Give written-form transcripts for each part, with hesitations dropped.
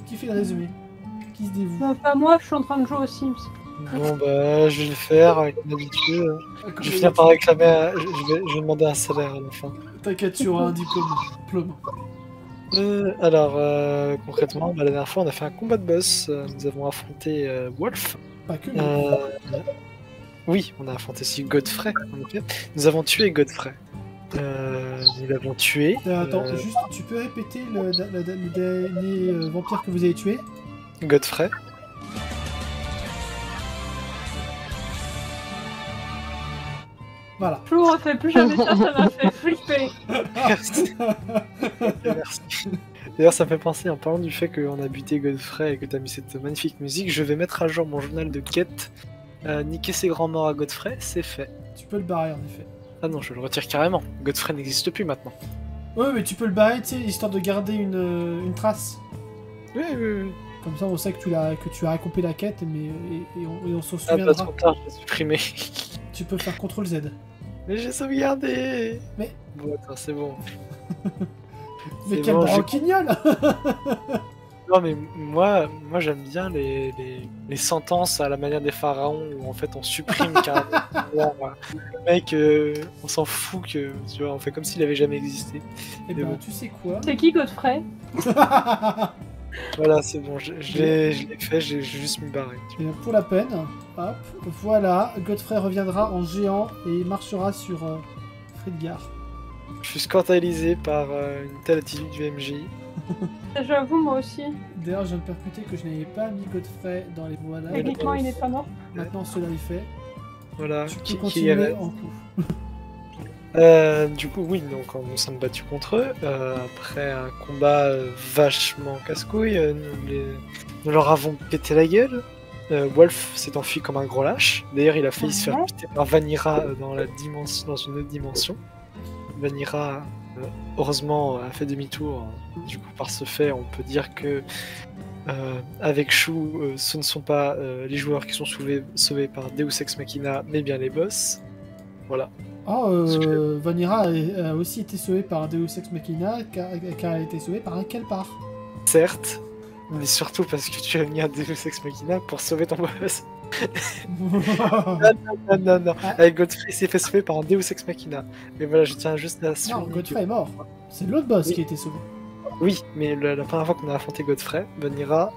qui fait le résumé? Qui se dévoue? Bah, pas moi, je suis en train de jouer aux Sims. Bon bah je vais le faire comme d'habitude. Je vais finir par réclamer, je vais demander un salaire à la fin. T'inquiète, tu auras un diplôme. Alors concrètement, la dernière fois on a fait un combat de boss, nous avons affronté Wolf. Pas que. Oui, on a affronté aussi Godfrey, en effet. Nous avons tué Godfrey. Nous l'avons tué. Attends, juste, tu peux répéter le dernier vampire que vous avez tué? Godfrey. Voilà. Je vous refais plus jamais ça, ça m'a fait flipper. Merci. Merci. D'ailleurs, ça me fait penser, en parlant du fait qu'on a buté Godfrey et que tu as mis cette magnifique musique, je vais mettre à jour mon journal de quête. Niquer ses grands morts à Godfrey, c'est fait. Tu peux le barrer en effet. Ah non, je le retire carrément. Godfrey n'existe plus maintenant. Ouais, mais tu peux le barrer, tu sais, histoire de garder une trace. Oui, oui, oui. Comme ça, on sait que tu as accompli la quête, mais et on s'en Ah souviendra. bah trop tard, je l'ai supprimé. Tu peux faire CTRL Z. Mais j'ai sauvegardé. Mais... Bon, attends, c'est bon. Mais C'est quel bon, branquignol. Non mais moi j'aime bien les sentences à la manière des pharaons où en fait on supprime carrément le mec, on s'en fout que tu vois, on fait comme s'il avait jamais existé. Et Mais ben, bon. tu sais quoi? C'est qui Godfrey? Voilà, c'est bon, je l'ai fait, j'ai juste mis barré. Et pour la peine, hop, voilà, Godfrey reviendra en géant et marchera sur Fridgar. Je suis scandalisé par une telle attitude du MJ. J'avoue, moi aussi. D'ailleurs, je viens de percuter que je n'avais pas mis Godfrey dans les voilà. Techniquement, il est pas mort. Maintenant, cela est fait. Voilà, Tu peux continuer en coup. Du coup, oui, donc on s'est battu contre eux. Après un combat vachement casse-couille, nous leur avons pété la gueule. Wolf s'est enfui comme un gros lâche. D'ailleurs, il a failli se faire buter par Vanira dans une autre dimension. Vanira, heureusement, a fait demi-tour. Du coup, par ce fait, on peut dire que avec Shu, ce ne sont pas les joueurs qui sont sauvés par Deus Ex Machina, mais bien les boss. Voilà. Vanira a aussi été sauvée par Deus Ex Machina, car elle a été sauvée par un Kelpar. Certes, mais surtout parce que tu as mis un Deus Ex Machina pour sauver ton boss. Non. Avec Godfrey, il s'est fait sauver par un Deus Ex Machina. Mais voilà, je tiens juste à souligner. Non, Godfrey est mort. C'est l'autre boss qui a été sauvé. Oui, mais la première fois qu'on a affronté Godfrey, Vanira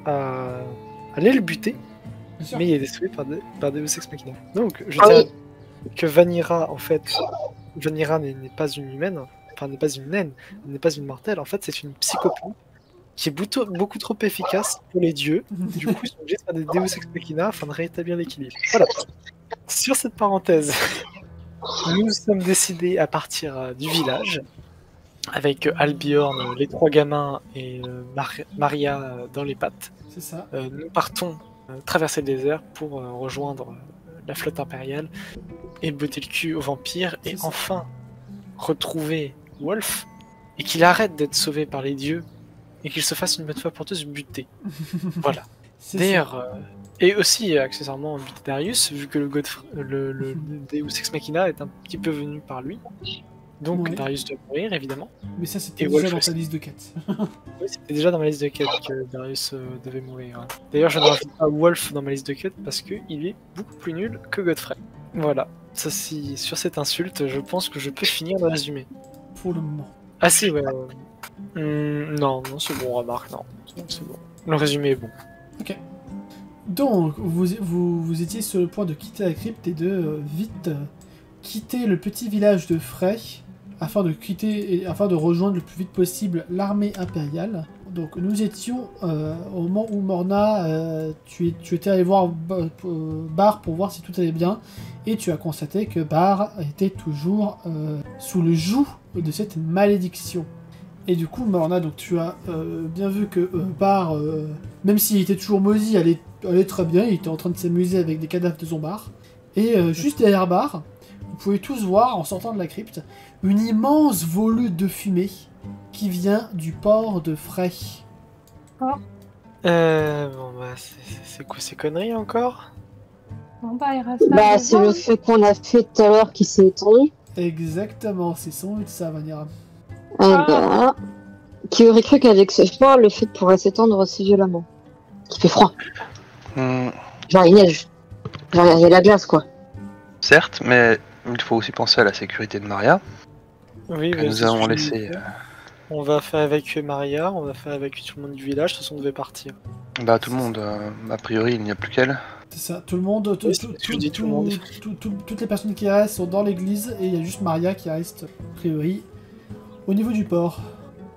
allait le buter, mais il est sauvé par Deus Ex Machina. Donc, je tiens à dire que Vanira, en fait, Vanira n'est pas une humaine, enfin n'est pas une naine, n'est pas une mortelle, en fait c'est une psychopathe qui est beaucoup trop efficace pour les dieux. Du coup, ils sont obligés de faire des Deus Ex Machina afin de rétablir l'équilibre. Voilà. Sur cette parenthèse, nous sommes décidés à partir du village avec Albiorn, les trois gamins et Maria dans les pattes. C'est ça. Nous partons traverser le désert pour rejoindre la flotte impériale et botter le cul aux vampires et enfin retrouver Wolf et qu'il arrête d'être sauvé par les dieux et qu'il se fasse une bonne fois pour tous buter. Voilà. D'ailleurs, et aussi accessoirement buter Darius, vu que le Deus Ex Machina est un petit peu venu par lui. Donc Darius doit mourir évidemment. Mais ça c'était déjà dans ta liste de quêtes. Oui, c'était déjà dans ma liste de quêtes que Darius devait mourir. D'ailleurs, je ne rajoute pas Wolf dans ma liste de quêtes parce qu'il est beaucoup plus nul que Godfrey. Voilà. Ça, sur cette insulte, je pense que je peux finir le résumé. Pour le moment. Ah si, ouais. Non, c'est bon, remarque, non. C'est bon. Le résumé est bon. Ok. Donc, vous étiez sur le point de quitter la crypte et de vite quitter le petit village de Frey afin de rejoindre le plus vite possible l'armée impériale. Donc nous étions au moment où Morna, tu étais allé voir Bar pour voir si tout allait bien, et tu as constaté que Bar était toujours sous le joug de cette malédiction. Et du coup, Morna, donc tu as bien vu que Bar, même s'il était toujours maudit, allait très bien, il était en train de s'amuser avec des cadavres de zombards. Et juste derrière Bar, vous pouvez tous voir, en sortant de la crypte, une immense volute de fumée qui vient du port de Frey. Oh. Bon bah, c'est quoi ces conneries encore? Bon bah, il reste Bah, c'est le feu qu'on a fait tout à l'heure qui s'est éteint. Exactement, c'est sans doute ça, Vanira. Ah bah... Qui aurait cru qu'avec ce froid, le fait pourrait s'étendre aussi violemment. Qu'il fait froid. Genre il neige. Genre il y a la glace quoi. Certes, mais il faut aussi penser à la sécurité de Maria, Oui, que bah, nous c'est avons ce que laissé. je disais. On va faire évacuer Maria, on va faire évacuer tout le monde du village, de toute façon on devait partir. Bah tout le monde, a priori il n'y a plus qu'elle. C'est ça, tout le monde, Oui, c'est ce que je dis, tout le monde. toutes les personnes qui restent sont dans l'église et il y a juste Maria qui reste, a priori, au niveau du port.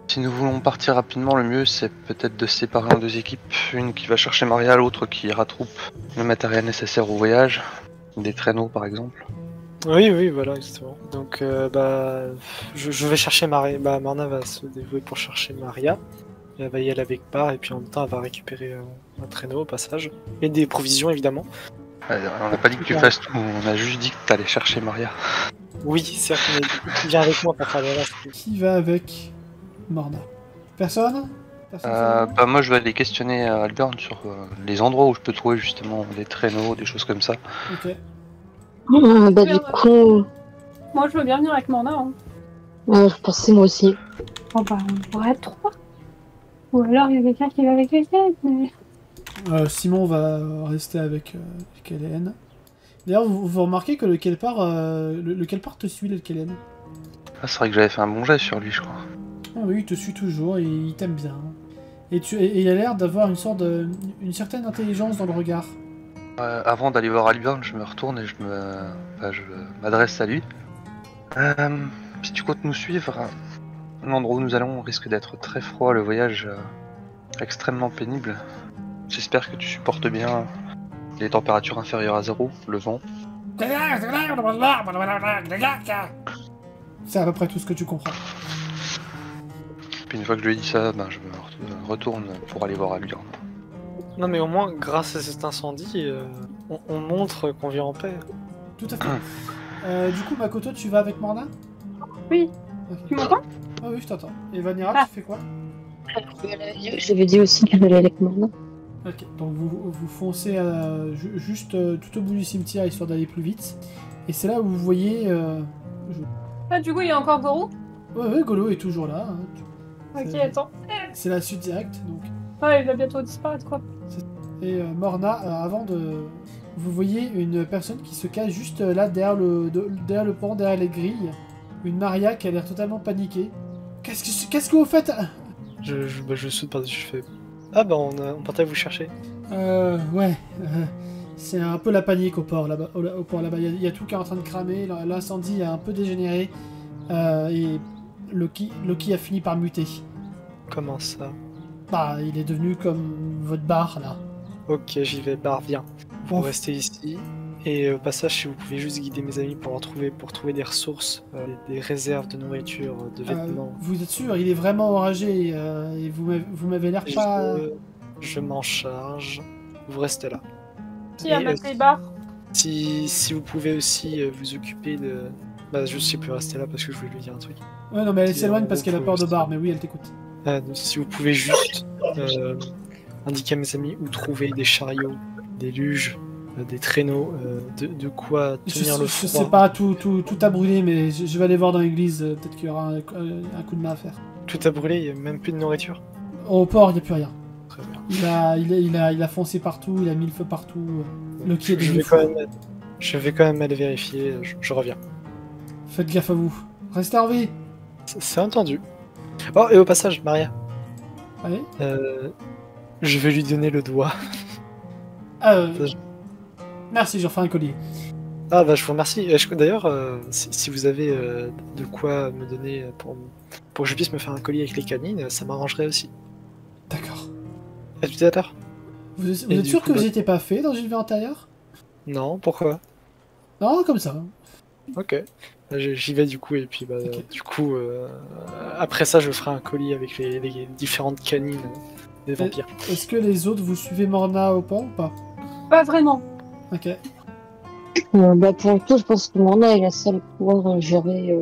Si nous voulons partir rapidement, le mieux c'est peut-être de se séparer en deux équipes. Une qui va chercher Maria, l'autre qui rattrape le matériel nécessaire au voyage. Des traîneaux par exemple. Oui, voilà, exactement. Donc, je vais chercher Maria. Bah, Marna va se dévouer pour chercher Maria. Elle va y aller avec Bar, et puis en même temps, elle va récupérer un traîneau au passage. Et des provisions, évidemment. On n'a pas dit que tu fasses tout, on a juste dit que t'allais chercher Maria. Oui, certes, mais tu viens avec moi pour faire le reste. Qui va avec Morna? Personne? Personne Bah moi je vais aller questionner Alburn sur les endroits où je peux trouver justement des traîneaux, des choses comme ça. Ok. Bah du coup, Moi, je veux bien venir avec Morna. Hein. je pensais moi aussi. Oh bah, on pourrait être trois. Ou alors, il y a quelqu'un qui va avec quelqu'un. Mais... Simon va rester avec Hélène. D'ailleurs, vous remarquez que le Kelpar te suit, le Kellen. Ah, c'est vrai que j'avais fait un bon jet sur lui je crois. Ah oui, il te suit toujours et il t'aime bien. Et il a l'air d'avoir une certaine intelligence dans le regard. Avant d'aller voir Alburn, je me retourne et je m'adresse à lui. Si tu comptes nous suivre, l'endroit où nous allons risque d'être très froid, le voyage extrêmement pénible. J'espère que tu supportes bien les températures inférieures à 0, le vent. C'est à peu près tout ce que tu comprends. Puis une fois que je lui ai dit ça, je me retourne pour aller voir Alburn. Non, mais au moins, grâce à cet incendie, on montre qu'on vit en paix. Tout à fait. Du coup, Makoto, tu vas avec Morna? Oui. Ok. Tu m'entends? Ah oui, je t'entends. Et Vanira, Ah. tu fais quoi? J'avais dit aussi qu'elle allait avec moi. Ok, donc vous foncez juste tout au bout du cimetière histoire d'aller plus vite. Et c'est là où vous voyez... Ah, du coup, il y a encore Goro? Ouais, Golo est toujours là. Hein. Ok, C'est- attends. C'est la suite directe, donc. Ouais, il va bientôt disparaître, quoi. Et Morna, avant de... Vous voyez une personne qui se cache juste là, derrière le pont, derrière les grilles. Une Maria qui a l'air totalement paniquée. Qu'est-ce que vous faites? Je saute par-dessus, je fais... Ah bah, on partait vous chercher. Ouais. C'est un peu la panique au port là-bas. Au port là-bas. Il y a tout qui est en train de cramer. L'incendie a un peu dégénéré. Et Loki a fini par muter. Comment ça? Bah, il est devenu comme votre bar là. Ok, j'y vais, Bar, viens. Vous Bon. restez ici. Et au passage, si vous pouvez juste guider mes amis pour trouver des ressources, des réserves de nourriture, de vêtements. Vous êtes sûr? Il est vraiment enragé et vous m'avez l'air pas... Je m'en charge. Vous restez là. Qui a Et, maté Bar? Si vous pouvez aussi vous occuper de... Bah, je sais plus rester là parce que je voulais lui dire un truc. Ouais, non, mais elle Si, s'éloigne en parce gros, qu'elle a faut peur de rester. bar, mais oui, elle t'écoute. Donc, si vous pouvez juste indiquer à mes amis où trouver des chariots, des luges, des traîneaux, de quoi tenir le Je froid. sais pas, tout a brûlé, mais je vais aller voir dans l'église, peut-être qu'il y aura un coup de main à faire. Tout a brûlé, il n'y a même plus de nourriture. Au port, il n'y a plus rien. Très bien. Il a foncé partout, il a mis le feu partout. Loki est Je devenu vais, fou. je vais quand même aller vérifier, je reviens. Faites gaffe à vous. Restez en vie. C'est entendu. Oh, et au passage, Maria, Allez. je vais lui donner le doigt. Merci, j'en fais un collier. Ah bah je vous remercie. D'ailleurs, si vous avez de quoi me donner pour que je puisse me faire un collier avec les canines, ça m'arrangerait aussi. D'accord. À tout à l'heure. Vous Et êtes du sûr coup, que vous bah- n'étiez pas fait dans une vie antérieure? Non, pourquoi? Non, comme ça. Ok. J'y vais du coup, et puis Ok. du coup, après ça, je ferai un collier avec les différentes canines des vampires. Est-ce que les autres, vous suivez Morna au port ou pas? Pas vraiment. Ok. Bah pour le coup, je pense que Morna est la seule à pouvoir gérer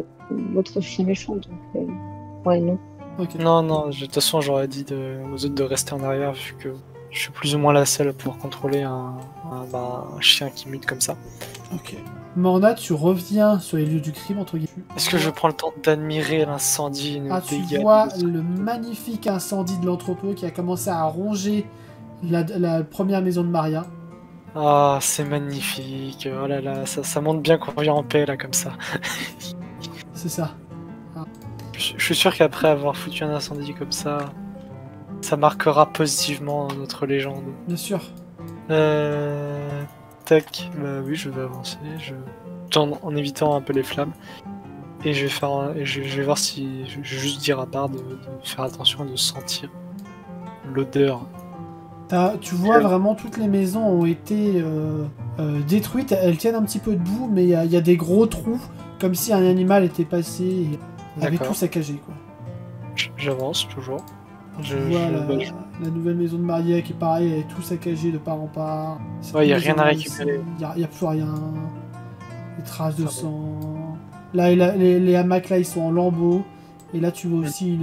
l'autre chien méchant. Donc, ouais, non. Ok. Non, de toute façon, j'aurais dit aux autres de rester en arrière, vu que je suis plus ou moins la seule à pouvoir contrôler un chien qui mute comme ça. Ok. Morna, tu reviens sur les lieux du crime, entre guillemets. Est-ce que je prends le temps d'admirer l'incendie, le Tu dégât vois le magnifique incendie de l'entrepôt qui a commencé à ronger la première maison de Maria. Ah, c'est magnifique. Oh là là, ça montre bien qu'on revient en paix, là, comme ça. C'est ça. Je suis sûr qu'après avoir foutu un incendie comme ça marquera positivement notre légende. Bien sûr. Tac, bah oui, je vais avancer, en évitant un peu les flammes. Et je vais voir si... Je vais juste dire à Bard de faire attention et de sentir l'odeur. Tu vois vraiment toutes les maisons ont été détruites. Elles tiennent un petit peu debout, mais il y a des gros trous, comme si un animal était passé et avait tout saccagé, quoi. J'avance toujours. Tu vois la nouvelle maison de Maria qui est pareil, elle est tout saccagée de part en part. Ouais, il n'y a rien à récupérer. Il n'y a plus rien. Des traces de sang. Là, les hamacs là, ils sont en lambeaux. Et là, tu vois aussi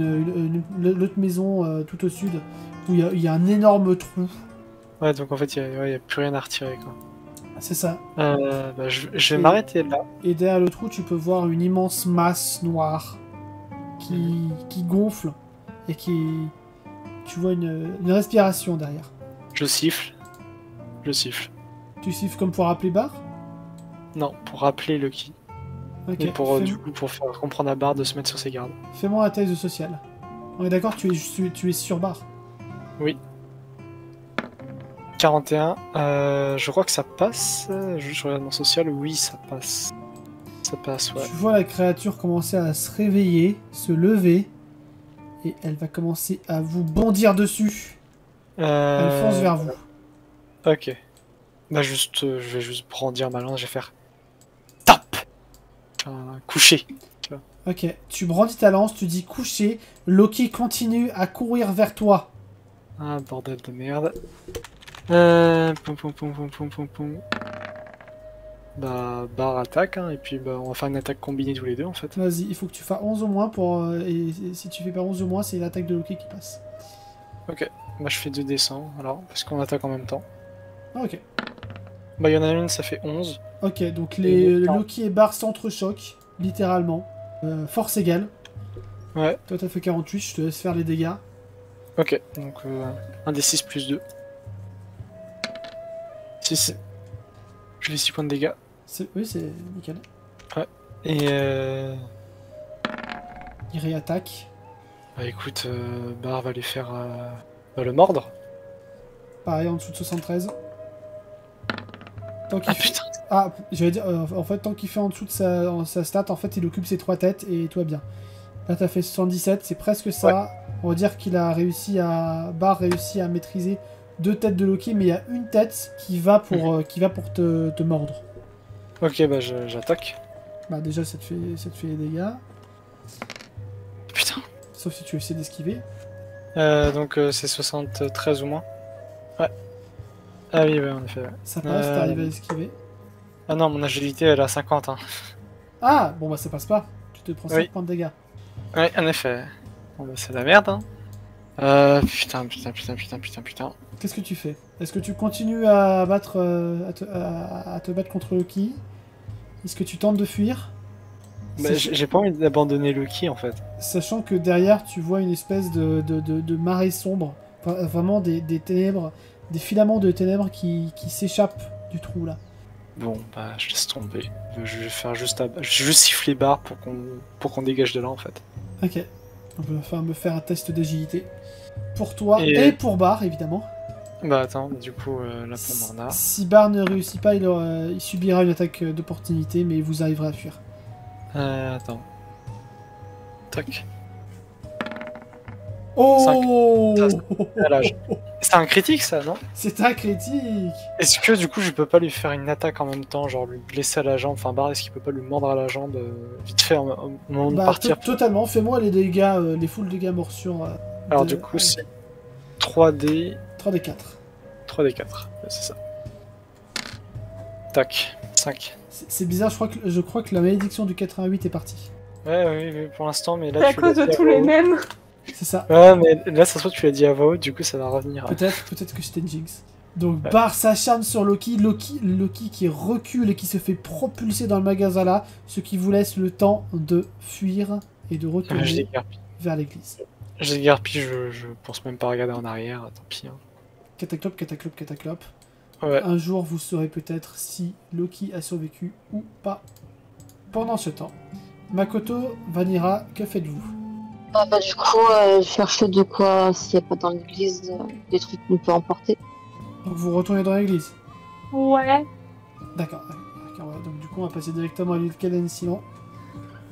l'autre maison tout au sud où il y a un énorme trou. Ouais, donc en fait, il n'y a plus rien à retirer, quoi. C'est ça. Je vais m'arrêter là. Et derrière le trou, tu peux voir une immense masse noire qui gonfle et qui... Tu vois une respiration derrière. Je siffle. Tu siffles comme pour rappeler Bard? Non, pour rappeler Lucky. Ok. Et pour faire comprendre à Bard de se mettre sur ses gardes. Fais-moi un test de social. On est d'accord, tu es sur Bard? Oui. 41. Je crois que ça passe. Je regarde mon social. Oui, ça passe. Ça passe, ouais. Tu vois la créature commencer à se réveiller, se lever. Et elle va commencer à vous bondir dessus. Elle fonce vers vous. Ok. Bah je vais juste brandir ma lance, je vais faire... Tape. Coucher. Ok, tu brandis ta lance, tu dis coucher. Loki continue à courir vers toi. Ah, bordel de merde. Bah, Bard attaque, hein, et puis bah, on va faire une attaque combinée tous les deux en fait. Vas-y, il faut que tu fasses 11 au moins pour... et si tu fais pas 11 au moins, c'est l'attaque de Loki qui passe. Ok, bah je fais 2d100 alors, parce qu'on attaque en même temps. Ah, ok. Bah il y en a une, ça fait 11. Ok, donc Loki et Bard s'entrechoquent, littéralement. Force égale. Ouais. Toi t'as fait 48, je te laisse faire les dégâts. Ok, donc 1d6 plus 2. 6. Je fais 6 points de dégâts. Oui, c'est nickel. Ouais. Et il réattaque. Bah écoute, Bard va lui faire... va le mordre. Pareil, en dessous de 73. Ah putain. Ah, j'allais dire, en fait, tant qu'il fait en dessous de sa stat, en fait, il occupe ses 3 têtes et tout va bien. Là, t'as fait 77, c'est presque ça. Ouais. On va dire qu'il a réussi à... Bard réussi à maîtriser 2 têtes de Loki, mais il y a une tête qui va pour te mordre. Ok, bah j'attaque. Bah déjà, ça te fait les dégâts. Putain. Sauf si tu essaies d'esquiver. Donc c'est 73 ou moins. Ouais. Ah oui, ouais, en effet. Ouais. Ça passe, t'arrives à esquiver. Ah non, mon agilité, elle est à 50. Hein. Ah, bon bah ça passe pas. Tu te prends 5 points de dégâts. Ouais, en effet. Bon bah c'est de la merde, hein. Putain. Qu'est-ce que tu fais? Est-ce que tu continues à battre, à te battre contre Loki? Est-ce que tu tentes de fuir? Bah, j'ai pas envie d'abandonner Loki en fait. Sachant que derrière tu vois une espèce de marée sombre, enfin, vraiment des ténèbres, des filaments de ténèbres qui s'échappent du trou là. Bon bah je laisse tomber. Je vais faire juste siffler Bard pour qu'on dégage de là en fait. Ok. On va me faire un test d'agilité. Pour toi et pour Bard évidemment. Bah attends, du coup là pour Morna. Si Bard ne réussit pas, il subira une attaque d'opportunité, mais vous arriverez à fuir. Attends. Tac. Oh, c'est un critique ça, non? C'est un critique. Est-ce que du coup je peux pas lui faire une attaque en même temps, genre lui blesser à la jambe, enfin Bard, est-ce qu'il peut pas lui mordre à la jambe vite fait au moment de partir? Totalement, fais-moi les dégâts, les full dégâts morsure. Alors du coup c'est 3D... 3D4. 3D4, c'est ça. Tac, 5. C'est bizarre, je crois que la malédiction du 88 est partie. Ouais, oui, pour l'instant, mais là... C'est à cause de tous les mêmes. C'est ça. Ouais, mais là, ça se trouve, tu l'as dit à voix haute, du coup, ça va revenir. Peut-être que c'était une jinx. Donc Bar s'acharne sur Loki, Loki qui recule et qui se fait propulser dans le magasin là, ce qui vous laisse le temps de fuir et de retourner vers l'église. J'ai dégarpillé, je pense même pas regarder en arrière, tant pis. Hein. Cataclope, cataclope, cataclope. Ouais. Un jour vous saurez peut-être si Loki a survécu ou pas. Pendant ce temps, Makoto, Vanira, que faites-vous? Du coup, je cherche de quoi, s'il n'y a pas dans l'église, des trucs qu'on peut emporter. Donc vous retournez dans l'église? Ouais. D'accord, ouais. Donc du coup on va passer directement à l'île Kellen sinon.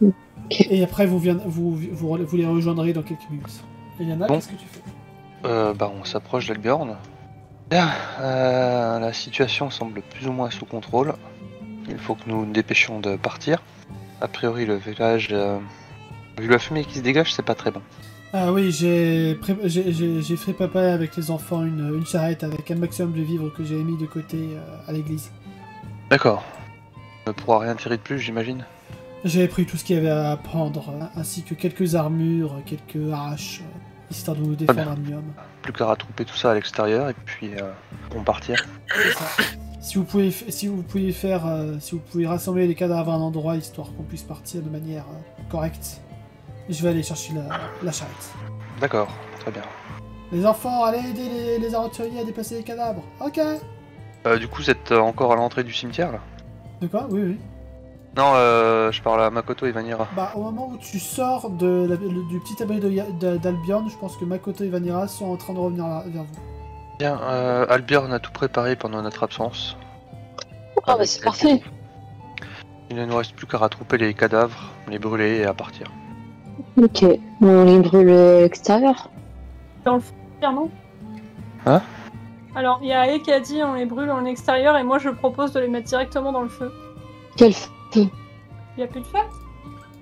Okay. Et après vous les rejoindrez dans quelques minutes. Eliana, Bon. qu'est-ce que tu fais? On s'approche d'Albjorn. Bien, la situation semble plus ou moins sous contrôle. Il faut que nous nous dépêchions de partir. A priori, le village, vu la fumée qui se dégage, c'est pas très bon. Ah oui, j'ai fait papa avec les enfants une charrette avec un maximum de vivres que j'ai mis de côté à l'église. D'accord. On ne pourra rien tirer de plus, j'imagine. J'avais pris tout ce qu'il y avait à prendre, ainsi que quelques armures, quelques haches, histoire de nous défendre un minimum. Plus qu'à rattrouper tout ça à l'extérieur et puis on partir. C'est ça. Si vous pouvez rassembler les cadavres à un endroit, histoire qu'on puisse partir de manière correcte, je vais aller chercher la charrette. D'accord, très bien. Les enfants, allez aider les aventuriers à déplacer les cadavres. Ok. Du coup, vous êtes encore à l'entrée du cimetière là? De quoi? Oui, oui. Non, je parle à Makoto et Vanira. Bah, au moment où tu sors du petit abri d'Albjorn, je pense que Makoto et Vanira sont en train de revenir vers vous. Bien, Albiorn a tout préparé pendant notre absence. Ah bah c'est parfait. Il ne nous reste plus qu'à rattrouper les cadavres, les brûler et à partir. Ok, on les brûle à l'extérieur. Dans le feu, non? Hein? Alors, il y a Ae qui a dit on les brûle en extérieur et moi je propose de les mettre directement dans le feu. Quel feu? Il y a plus de feu?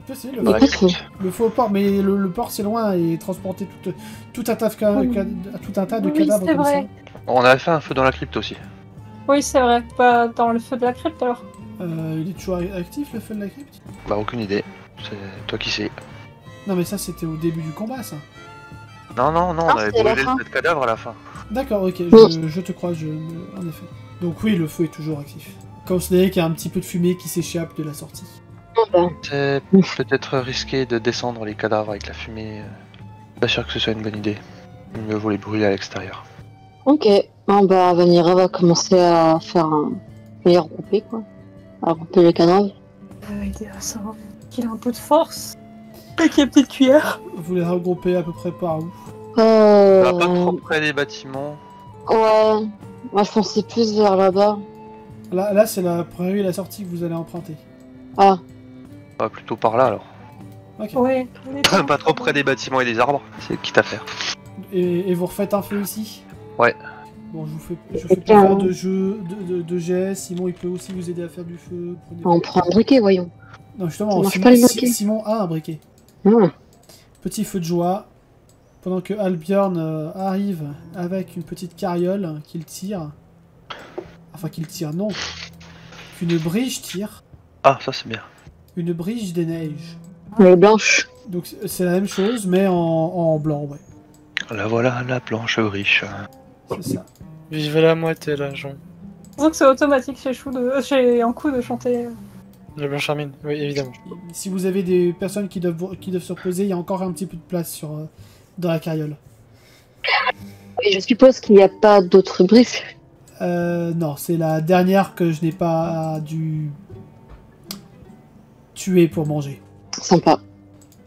Je sais, Il y a pas de feu. le faux port, mais le port c'est loin et transporter tout un tas de Oui, cadavres c'est comme vrai. On avait fait un feu dans la crypte aussi. Oui, c'est vrai. Pas dans le feu de la crypte alors. ça. Il est toujours actif le feu de la crypte? Bah aucune idée. C'est toi qui sais. Non mais ça c'était au début du combat ça. Non, on Ah, avait c'était à la brûlé fin. le cadavre à la fin. D'accord, ok, Oui. je te crois, en effet. Donc oui, le feu est toujours actif. Considérez qu'il y a un petit peu de fumée qui s'échappe de la sortie. Ah bah, C'est peut-être risqué de descendre les cadavres avec la fumée. Pas sûr que ce soit une bonne idée. Mieux vaut les brûler à l'extérieur. ok. Bon bah Vanira va commencer à faire les regrouper quoi. À regrouper les cadavres. Il a ça. Qu'il a un peu de force. Et qu'il y a une petite cuillère. Vous les regroupez à peu près par où? Pas trop près des bâtiments. Ouais. Moi je pensais plus vers là-bas. Là c'est la prairie et la sortie que vous allez emprunter. Ah. Pas plutôt par là alors. Ok. Ouais. Pas trop près des bâtiments et des arbres. C'est quitte à faire. Et vous refaites un feu ici? Ouais. Bon, je fais pas faire de jeu de jet. Simon, il peut aussi vous aider à faire du feu. On prend un briquet, voyons. Non, Ça justement, marche pas, les briquets. Simon a un briquet. Ah. Petit feu de joie. Pendant que Albiorn arrive avec une petite carriole qu'il tire. Enfin, qu'il tire, non. Qu'une brige tire. Ah, ça c'est bien. Une brige des neiges. Elle est blanche. Donc c'est la même chose, mais en blanc, ouais. La voilà, la planche riche. C'est ça. Vive la moitié, là, Jean. Donc c'est automatique chez Ankou de chanter. La blanche Charmine, oui, évidemment. Si vous avez des personnes qui doivent se reposer, il y a encore un petit peu de place dans la carriole. Et je suppose qu'il n'y a pas d'autres briques. Non, c'est la dernière que je n'ai pas dû tuer pour manger. Sympa.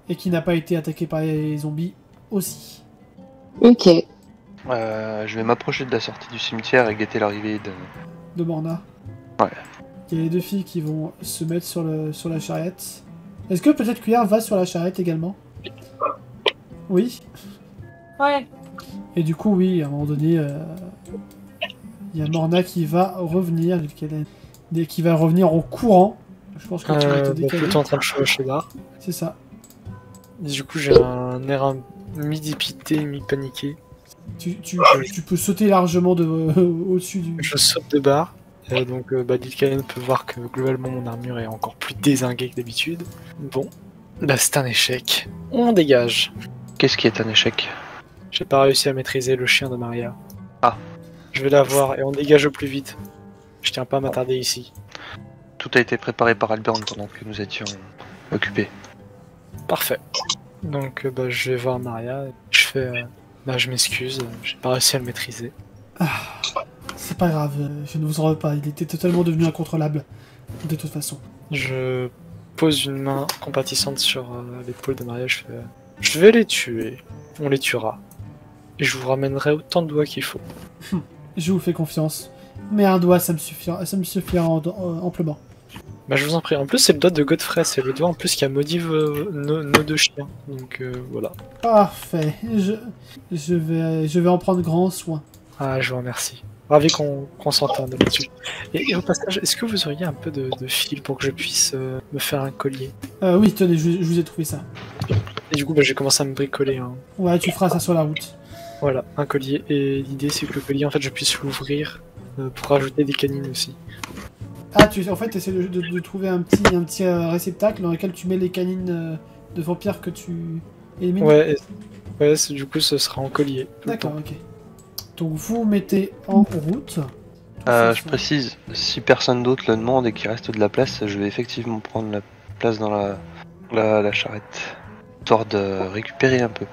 Et qui n'a pas été attaquée par les zombies aussi. Ok. Je vais m'approcher de la sortie du cimetière et guetter l'arrivée de... De Morna. Ouais. Il y a les deux filles qui vont se mettre sur la charrette. Est-ce que peut-être Cuillère va sur la charrette également? Oui. Ouais. Et du coup, oui, à un moment donné, il y a Morna qui va revenir, qui va revenir en courant. Je pense que tu vas te décaler. Plutôt en train de chevaucher là. C'est ça. Du coup, j'ai un air mi-dépité, mi-paniqué. Tu peux sauter largement au-dessus du... Je saute de barre. Donc, Dilkanen peut voir que globalement mon armure est encore plus dézinguée que d'habitude. Bon, là c'est un échec. On dégage. Qu'est-ce qui est un échec? J'ai pas réussi à maîtriser le chien de Maria. Ah. Je vais la voir et on dégage au plus vite. Je tiens pas à m'attarder ici. Tout a été préparé par Albion pendant que nous étions occupés. Parfait. Donc je vais voir Maria. Je fais... je m'excuse, j'ai pas réussi à le maîtriser. C'est pas grave, je ne vous en veux pas, il était totalement devenu incontrôlable. De toute façon. Je pose une main compatissante sur l'épaule de Maria, je fais... Je vais les tuer, on les tuera. Et je vous ramènerai autant de doigts qu'il faut. Je vous fais confiance. Mais un doigt, ça me suffira amplement. Bah je vous en prie, en plus c'est le doigt de Godfrey, c'est le doigt en plus qui a maudit nos deux chiens. Donc voilà. Parfait, je vais en prendre grand soin. Ah, je vous remercie. Ravi qu'on s'entende là-dessus. Et au passage, est-ce que vous auriez un peu de fil pour que je puisse me faire un collier? Oui, tenez, je vous ai trouvé ça. Et du coup, j'ai commencé à me bricoler. Ouais, tu feras ça sur la route. Voilà, un collier. Et l'idée, c'est que le collier, en fait, je puisse l'ouvrir pour rajouter des canines aussi. Ah, en fait, tu essaies de trouver un petit réceptacle dans lequel tu mets les canines de vampires que tu élimines. Ouais, du coup, ce sera en collier. D'accord, ok. Donc vous mettez en route. Je précise, si personne d'autre le demande et qu'il reste de la place, je vais effectivement prendre la place dans la charrette. Histoire de récupérer un peu.